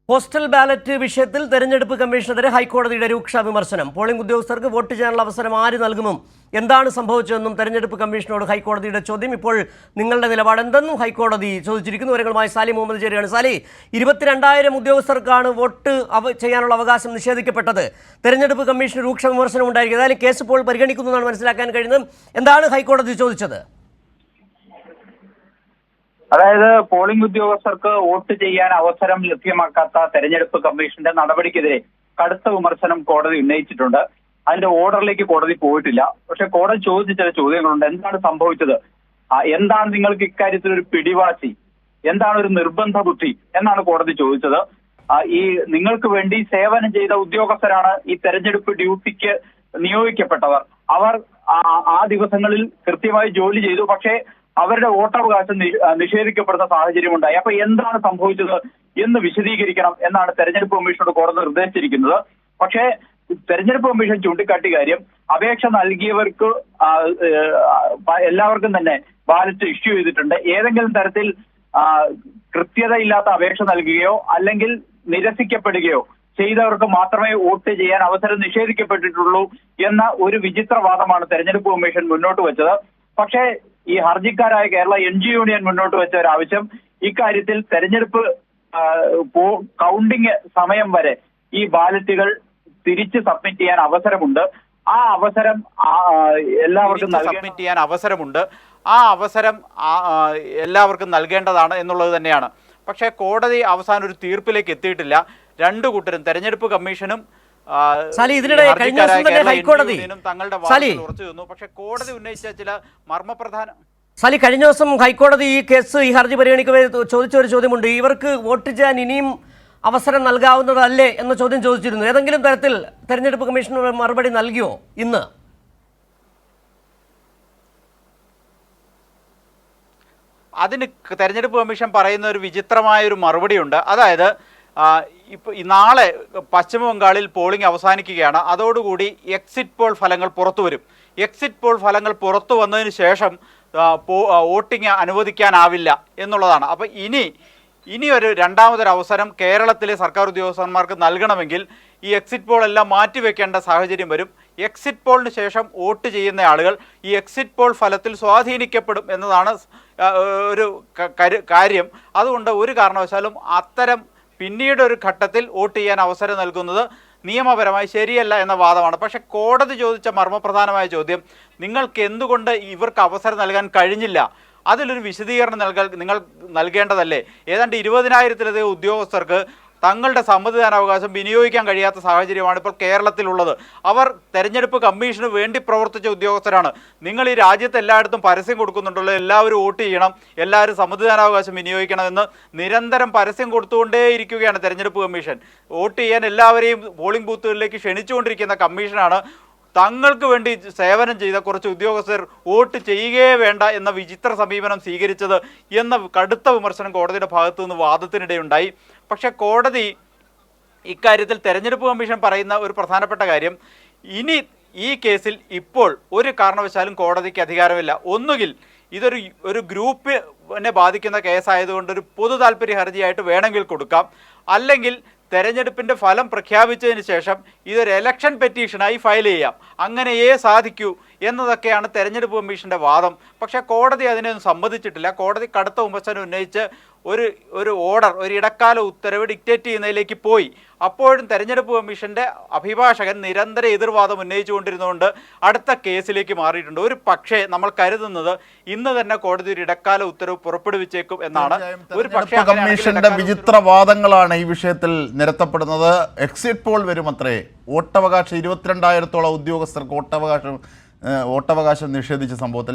Postal ballot വിഷയത്തിൽ തെരഞ്ഞെടുപ്പ് കമ്മീഷനെതിരെ ഹൈക്കോടതിയുടെ രൂക്ഷ വിമർശനം. പോളിംഗ് ഉദ്യോഗസ്ഥർക്ക് വോട്ട് ചെയ്യാനുള്ള അവസരം ആര് നൽകുമെന്നും എന്താണ് സംഭവിച്ചതെന്നും തെരഞ്ഞെടുപ്പ് കമ്മീഷനോട് ഹൈക്കോടതിയുടെ ചോദ്യം. ഇപ്പോൾ നിങ്ങളുടെ നിലപാട് എന്തെന്നും ഹൈക്കോടതി ചോദിച്ചിരിക്കുന്നു. വിവരങ്ങളുമായി സാലി മുഹമ്മദ് ചേരുകയാണ്. സാലി, 22,000 ഉദ്യോഗസ്ഥർക്കാണ് വോട്ട് ചെയ്യാനുള്ള അവകാശം നിഷേധിക്കപ്പെട്ടത്. തെരഞ്ഞെടുപ്പ് കമ്മീഷന് രൂക്ഷ വിമർശനം ഉണ്ടായിരിക്കും. ഏതായാലും കേസ് ഇപ്പോൾ പരിഗണിക്കുന്നതാണ് മനസ്സിലാക്കാൻ കഴിയുന്നത്. എന്താണ് ഹൈക്കോടതി ചോദിച്ചത്? അതായത് പോളിംഗ് ഉദ്യോഗസ്ഥർക്ക് വോട്ട് ചെയ്യാൻ അവസരം ലഭ്യമാക്കാത്ത തെരഞ്ഞെടുപ്പ് കമ്മീഷന്റെ നടപടിക്കെതിരെ കടുത്ത വിമർശനം കോടതി ഉന്നയിച്ചിട്ടുണ്ട്. അതിന്റെ ഓർഡറിലേക്ക് കോടതി പോയിട്ടില്ല. പക്ഷെ കോടതി ചോദിച്ച ചില ചോദ്യങ്ങളുണ്ട്. എന്താണ് സംഭവിച്ചത്? എന്താണ് നിങ്ങൾക്ക് ഇക്കാര്യത്തിൽ ഒരു പിടിവാശി? എന്താണ് ഒരു നിർബന്ധ ബുദ്ധി എന്നാണ് കോടതി ചോദിച്ചത്. ഈ നിങ്ങൾക്ക് വേണ്ടി സേവനം ചെയ്ത ഉദ്യോഗസ്ഥരാണ് ഈ തെരഞ്ഞെടുപ്പ് ഡ്യൂട്ടിക്ക് നിയോഗിക്കപ്പെട്ടവർ. അവർ ആ ദിവസങ്ങളിൽ കൃത്യമായി ജോലി ചെയ്തു. പക്ഷേ അവരുടെ വോട്ടവകാശം നിഷേധിക്കപ്പെടുന്ന സാഹചര്യമുണ്ടായി. അപ്പൊ എന്താണ് സംഭവിച്ചത് എന്ന് വിശദീകരിക്കണം എന്നാണ് തെരഞ്ഞെടുപ്പ് കമ്മീഷനോട് കോടതി നിർദ്ദേശിച്ചിരിക്കുന്നത്. പക്ഷേ തെരഞ്ഞെടുപ്പ് കമ്മീഷൻ ചൂണ്ടിക്കാട്ടിയ കാര്യം, അപേക്ഷ നൽകിയവർക്ക് എല്ലാവർക്കും തന്നെ ബാലറ്റ് ഇഷ്യൂ ചെയ്തിട്ടുണ്ട്. ഏതെങ്കിലും തരത്തിൽ കൃത്യതയില്ലാത്ത അപേക്ഷ നൽകുകയോ അല്ലെങ്കിൽ നിരസിക്കപ്പെടുകയോ ചെയ്തവർക്ക് മാത്രമേ വോട്ട് ചെയ്യാൻ അവസരം നിഷേധിക്കപ്പെട്ടിട്ടുള്ളൂ എന്ന ഒരു വിചിത്രവാദമാണ് തെരഞ്ഞെടുപ്പ് കമ്മീഷൻ മുന്നോട്ട് വെച്ചത്. പക്ഷേ ഈ ഹർജിക്കാരായ കേരള NG യൂണിയൻ മുന്നോട്ട് വെച്ച ഒരു ആവശ്യം, ഇക്കാര്യത്തിൽ തെരഞ്ഞെടുപ്പ് കൗണ്ടിങ് സമയം വരെ ഈ ബാലറ്റുകൾ തിരിച്ച് സബ്മിറ്റ് ചെയ്യാൻ അവസരമുണ്ട്. ആ അവസരം എല്ലാവർക്കും സബ്മിറ്റ് ചെയ്യാൻ അവസരമുണ്ട്. ആ അവസരം എല്ലാവർക്കും നൽകേണ്ടതാണ് എന്നുള്ളത് തന്നെയാണ്. പക്ഷേ കോടതി അവസാനം ഒരു തീർപ്പിലേക്ക് എത്തിയിട്ടില്ല. രണ്ടു കൂട്ടരും, തെരഞ്ഞെടുപ്പ് കമ്മീഷനും ഇതിനിടെ കഴിഞ്ഞ ദിവസം തന്നെ ഹൈക്കോടതി പക്ഷേ കോടതി ഉന്നയിച്ച ചില മർമ്മപ്രധാന കഴിഞ്ഞ ദിവസം ഹൈക്കോടതി ഈ ഹർജി പരിഗണിക്കവേ ചോദിച്ച ഒരു ചോദ്യമുണ്ട്. ഇവർക്ക് വോട്ട് ചെയ്യാൻ ഇനിയും അവസരം നൽകാവുന്നതല്ലേ എന്ന ചോദ്യം ചോദിച്ചിരുന്നു. ഏതെങ്കിലും തരത്തിൽ തെരഞ്ഞെടുപ്പ് കമ്മീഷൻ മറുപടി നൽകിയോ ഇന്ന്? അതിന് തെരഞ്ഞെടുപ്പ് കമ്മീഷൻ പറയുന്ന ഒരു വിചിത്രമായൊരു മറുപടിയുണ്ട്. അതായത് ഇപ്പോൾ നാളെ പശ്ചിമ ബംഗാളിൽ പോളിംഗ് അവസാനിക്കുകയാണ്. അതോടുകൂടി എക്സിറ്റ് പോൾ ഫലങ്ങൾ പുറത്തു വരും. എക്സിറ്റ് പോൾ ഫലങ്ങൾ പുറത്തു വന്നതിന് ശേഷം വോട്ടിംഗ് അനുവദിക്കാനാവില്ല എന്നുള്ളതാണ്. അപ്പോൾ ഇനി ഒരു രണ്ടാമതൊരു അവസരം കേരളത്തിലെ സർക്കാർ ഉദ്യോഗസ്ഥന്മാർക്ക് നൽകണമെങ്കിൽ ഈ എക്സിറ്റ് പോൾ എല്ലാം മാറ്റിവെക്കേണ്ട സാഹചര്യം വരും. എക്സിറ്റ് പോളിന് ശേഷം വോട്ട് ചെയ്യുന്ന ആളുകൾ ഈ എക്സിറ്റ് പോൾ ഫലത്തിൽ സ്വാധീനിക്കപ്പെടും എന്നതാണ് ഒരു കാര്യം. അതുകൊണ്ട് ഒരു കാരണവശാലും അത്തരം പിന്നീട് ഒരു ഘട്ടത്തിൽ വോട്ട് ചെയ്യാൻ അവസരം നൽകുന്നത് നിയമപരമായി ശരിയല്ല എന്ന വാദമാണ്. പക്ഷേ കോടതി ചോദിച്ച മർമ്മപ്രധാനമായ ചോദ്യം, നിങ്ങൾക്ക് എന്തുകൊണ്ട് ഇവർക്ക് അവസരം നൽകാൻ കഴിഞ്ഞില്ല? അതിലൊരു വിശദീകരണം നിങ്ങൾ നൽകേണ്ടതല്ലേ? ഏതാണ്ട് 20,000-ലധികം ഉദ്യോഗസ്ഥർക്ക് തങ്ങളുടെ സമ്മതിദാനാവകാശം വിനിയോഗിക്കാൻ കഴിയാത്ത സാഹചര്യമാണ് ഇപ്പോൾ കേരളത്തിലുള്ളത്. അവർ തെരഞ്ഞെടുപ്പ് കമ്മീഷന് വേണ്ടി പ്രവർത്തിച്ച ഉദ്യോഗസ്ഥരാണ്. നിങ്ങൾ ഈ രാജ്യത്ത് എല്ലായിടത്തും പരസ്യം കൊടുക്കുന്നുണ്ടല്ലോ, എല്ലാവരും വോട്ട് ചെയ്യണം, എല്ലാവരും സമ്മതിദാനാവകാശം വിനിയോഗിക്കണമെന്ന് നിരന്തരം പരസ്യം കൊടുത്തുകൊണ്ടേയിരിക്കുകയാണ് തെരഞ്ഞെടുപ്പ് കമ്മീഷൻ. വോട്ട് ചെയ്യാൻ എല്ലാവരെയും പോളിംഗ് ബൂത്തുകളിലേക്ക് ക്ഷണിച്ചുകൊണ്ടിരിക്കുന്ന കമ്മീഷനാണ് തങ്ങൾക്ക് വേണ്ടി സേവനം ചെയ്ത കുറച്ച് ഉദ്യോഗസ്ഥർ വോട്ട് ചെയ്യുകയേ വേണ്ട എന്ന വിചിത്ര സമീപനം സ്വീകരിച്ചത് എന്ന കടുത്ത വിമർശനം കോടതിയുടെ ഭാഗത്തു നിന്ന് വാദത്തിനിടെയുണ്ടായി. പക്ഷേ കോടതി ഇക്കാര്യത്തിൽ തെരഞ്ഞെടുപ്പ് കമ്മീഷൻ പറയുന്ന ഒരു പ്രധാനപ്പെട്ട കാര്യം, ഇനി ഈ കേസിൽ ഇപ്പോൾ ഒരു കാരണവശാലും കോടതിക്ക് അധികാരമില്ല. ഒന്നുകിൽ ഇതൊരു ഗ്രൂപ്പിനെ ബാധിക്കുന്ന കേസായതുകൊണ്ട് ഒരു പൊതു താല്പര്യ ഹർജിയായിട്ട് വേണമെങ്കിൽ കൊടുക്കാം, അല്ലെങ്കിൽ തെരഞ്ഞെടുപ്പിൻ്റെ ഫലം പ്രഖ്യാപിച്ചതിന് ശേഷം ഇതൊരു എലക്ഷൻ പെറ്റീഷനായി ഫയൽ ചെയ്യാം. അങ്ങനെയേ സാധിക്കൂ എന്നതൊക്കെയാണ് തെരഞ്ഞെടുപ്പ് കമ്മീഷൻ്റെ വാദം. പക്ഷേ കോടതി അതിനൊന്നും സമ്മതിച്ചിട്ടില്ല. കോടതി കടുത്ത വിമർശനം ഉന്നയിച്ച് ഒരു ഓർഡർ, ഒരു ഇടക്കാല ഉത്തരവ് ഡിക്റ്റേറ്റ് ചെയ്യുന്നതിലേക്ക് പോയി. അപ്പോഴും തെരഞ്ഞെടുപ്പ് കമ്മീഷൻ്റെ അഭിഭാഷകൻ നിരന്തര എതിർവാദം ഉന്നയിച്ചുകൊണ്ടിരുന്നുകൊണ്ട് അടുത്ത കേസിലേക്ക് മാറിയിട്ടുണ്ട്. ഒരു പക്ഷേ നമ്മൾ കരുതുന്നത് ഇന്ന് തന്നെ കോടതി ഒരു ഇടക്കാല ഉത്തരവ് പുറപ്പെടുവിച്ചേക്കും എന്നാണ്. ഒരു പക്ഷേ കമ്മീഷന്റെ വിചിത്രവാദങ്ങളാണ് ഈ വിഷയത്തിൽ നിരത്തപ്പെടുന്നത്. Exit poll വരുമത്രേ. വോട്ടവകാശം 22,000-ഓളം ഉദ്യോഗസ്ഥർക്ക് വോട്ടവകാശം നിഷേധിച്ച സംഭവത്തിൽ